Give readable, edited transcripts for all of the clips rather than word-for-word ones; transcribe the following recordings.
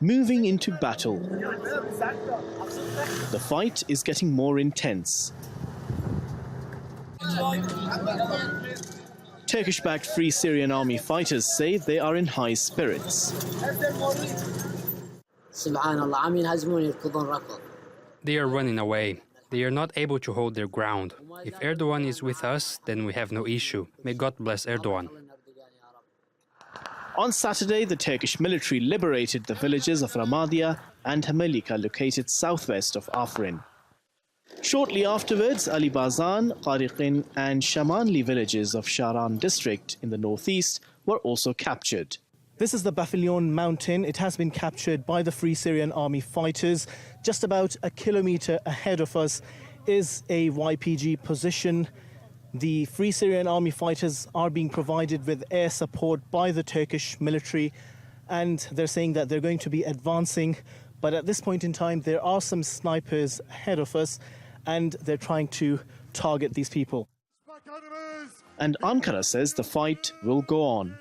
moving into battle. The fight is getting more intense. Turkish-backed Free Syrian Army fighters say they are in high spirits. They are running away. They are not able to hold their ground. If Erdogan is with us, then we have no issue. May God bless Erdogan. On Saturday, the Turkish military liberated the villages of Ramadia and Hamelika, located southwest of Afrin. Shortly afterwards, Ali Bazan, Qariqin and Shamanli villages of Sharan district in the northeast were also captured. This is the Bafilion mountain. It has been captured by the Free Syrian Army fighters. Just about a kilometer ahead of us is a YPG position. The Free Syrian Army fighters are being provided with air support by the Turkish military, and they're saying that they're going to be advancing. But at this point in time, there are some snipers ahead of us, and they're trying to target these people. And Ankara says the fight will go on.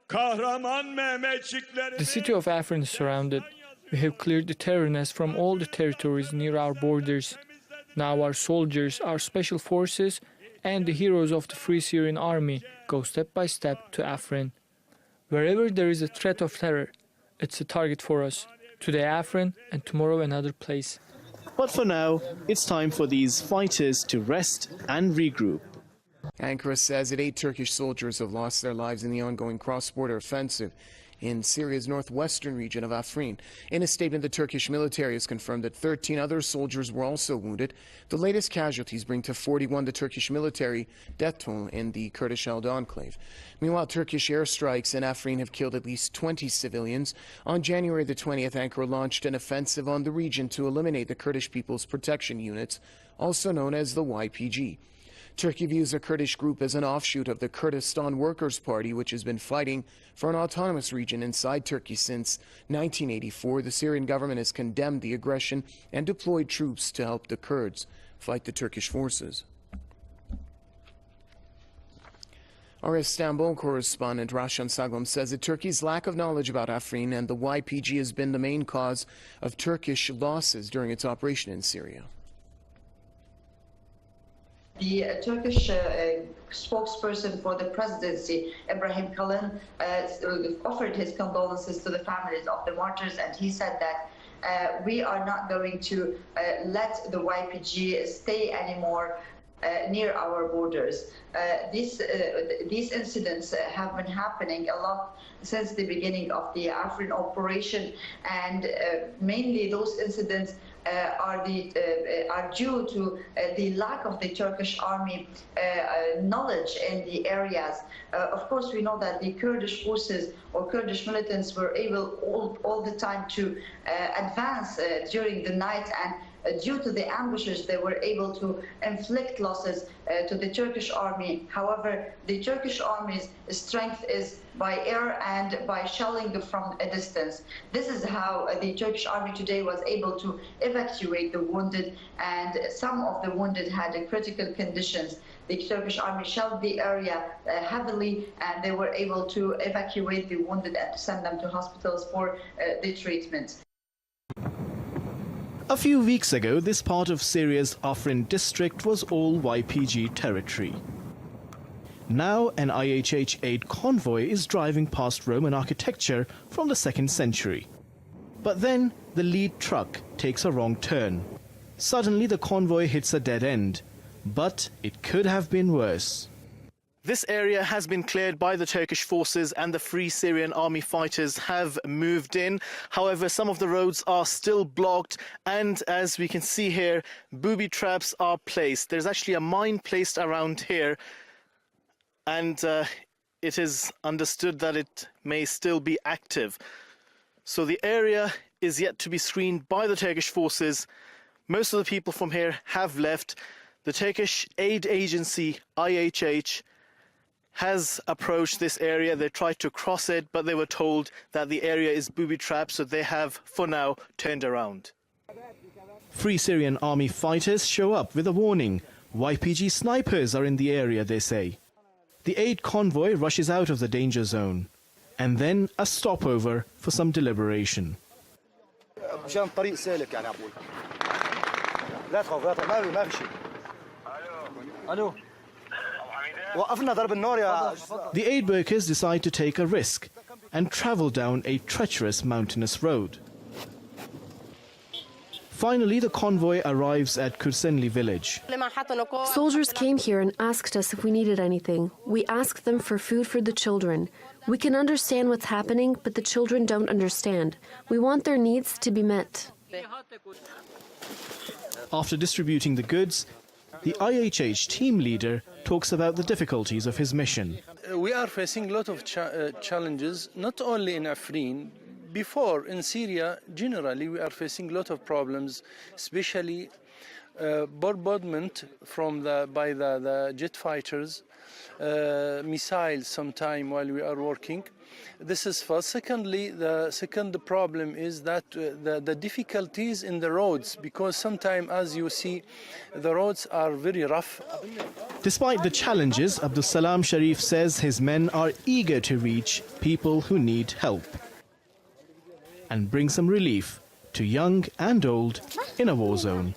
The city of Afrin is surrounded. We have cleared the terror nest from all the territories near our borders. Now our soldiers, our special forces, and the heroes of the Free Syrian Army go step by step to Afrin. Wherever there is a threat of terror, it's a target for us. Today Afrin and tomorrow another place. But for now, it's time for these fighters to rest and regroup. Ankara says that 8 Turkish soldiers have lost their lives in the ongoing cross-border offensive in Syria's northwestern region of Afrin. In a statement, the Turkish military has confirmed that 13 other soldiers were also wounded. The latest casualties bring to 41 the Turkish military death toll in the Kurdish-held enclave. Meanwhile, Turkish airstrikes in Afrin have killed at least 20 civilians. On January the 20th, Ankara launched an offensive on the region to eliminate the Kurdish People's Protection Units, also known as the YPG. Turkey views the Kurdish group as an offshoot of the Kurdistan Workers' Party, which has been fighting for an autonomous region inside Turkey since 1984. The Syrian government has condemned the aggression and deployed troops to help the Kurds fight the Turkish forces. Our Istanbul correspondent Rashan Saglam says that Turkey's lack of knowledge about Afrin and the YPG has been the main cause of Turkish losses during its operation in Syria. The Turkish spokesperson for the presidency, Ibrahim Kalin, offered his condolences to the families of the martyrs, and he said that we are not going to let the YPG stay anymore near our borders. These incidents have been happening a lot since the beginning of the Afrin operation, and mainly those incidents are due to the lack of the Turkish army knowledge in the areas. Of course, we know that the Kurdish forces or Kurdish militants were able all the time to advance during the night, and due to the ambushes, they were able to inflict losses to the Turkish army. However, the Turkish army's strength is by air and by shelling from a distance. This is how the Turkish army today was able to evacuate the wounded, and some of the wounded had critical conditions. The Turkish army shelled the area heavily, and they were able to evacuate the wounded and send them to hospitals for the treatment. A few weeks ago, this part of Syria's Afrin district was all YPG territory. Now, an IHH-aid convoy is driving past Roman architecture from the 2nd century. But then, the lead truck takes a wrong turn. Suddenly, the convoy hits a dead end. But it could have been worse. This area has been cleared by the Turkish forces, and the Free Syrian Army fighters have moved in. However, some of the roads are still blocked, and as we can see here, booby traps are placed. There's actually a mine placed around here, and it is understood that it may still be active. So the area is yet to be screened by the Turkish forces. Most of the people from here have left. The Turkish aid agency, IHH, has approached this area. They tried to cross it, but they were told that the area is booby-trapped, so they have, for now, turned around. Free Syrian Army fighters show up with a warning. YPG snipers are in the area, they say. The aid convoy rushes out of the danger zone, and then a stopover for some deliberation. مشان الطريق سالك يعني عم بقول لا تخاف ما في شيء الو وقفنا ضرب النار يا The aid workers decide to take a risk and travel down a treacherous mountainous road. Finally, the convoy arrives at Kursenli village. Soldiers came here and asked us if we needed anything. We asked them for food for the children. We can understand what's happening, but the children don't understand. We want their needs to be met. After distributing the goods, the IHH team leader talks about the difficulties of his mission. We are facing a lot of challenges, not only in Afrin. Before, in Syria, generally, we are facing a lot of problems, especially bombardment by the jet fighters, missiles sometime while we are working. This is first. Secondly, the second problem is that the difficulties in the roads, because sometimes, as you see, the roads are very rough. Despite the challenges, Abdul Salam Sharif says his men are eager to reach people who need help and bring some relief to young and old in a war zone.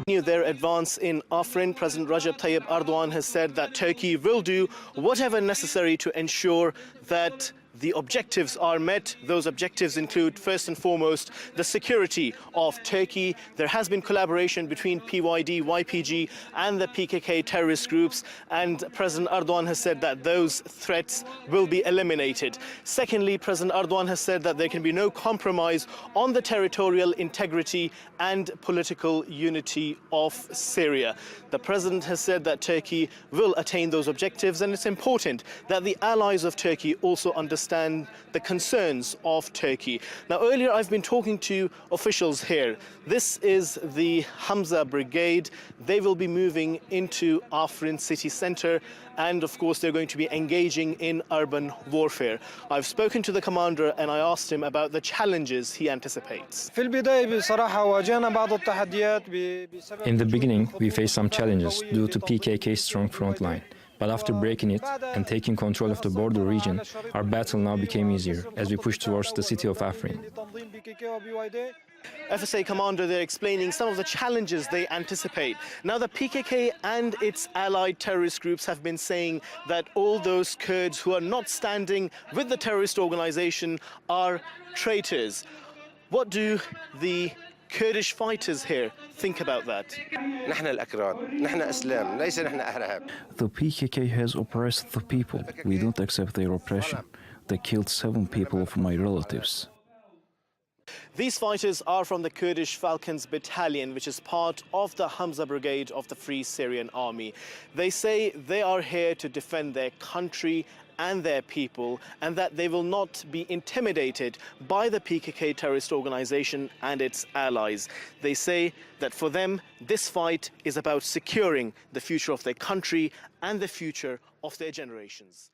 Their advance in Afrin, President Recep Tayyip Erdogan has said that Turkey will do whatever necessary to ensure that the objectives are met. Those objectives include, first and foremost, the security of Turkey. There has been collaboration between PYD, YPG and the PKK terrorist groups, and President Erdogan has said that those threats will be eliminated. Secondly, President Erdogan has said that there can be no compromise on the territorial integrity and political unity of Syria. The President has said that Turkey will attain those objectives, and it's important that the allies of Turkey also understand the concerns of Turkey. Now, earlier I've been talking to officials here. This is the Hamza Brigade. They will be moving into Afrin city center, and of course they're going to be engaging in urban warfare. I've spoken to the commander and I asked him about the challenges he anticipates. In the beginning, we faced some challenges due to PKK's strong front line. But after breaking it and taking control of the border region, our battle now became easier as we pushed towards the city of Afrin. FSA commander, they're explaining some of the challenges they anticipate. Now, the PKK and its allied terrorist groups have been saying that all those Kurds who are not standing with the terrorist organization are traitors. What do the Kurdish fighters here think about that? The PKK has oppressed the people. We don't accept their oppression. They killed 7 people of my relatives. These fighters are from the Kurdish Falcons Battalion, which is part of the Hamza Brigade of the Free Syrian Army. They say they are here to defend their country and their people, and that they will not be intimidated by the PKK terrorist organization and its allies. They say that for them, this fight is about securing the future of their country and the future of their generations.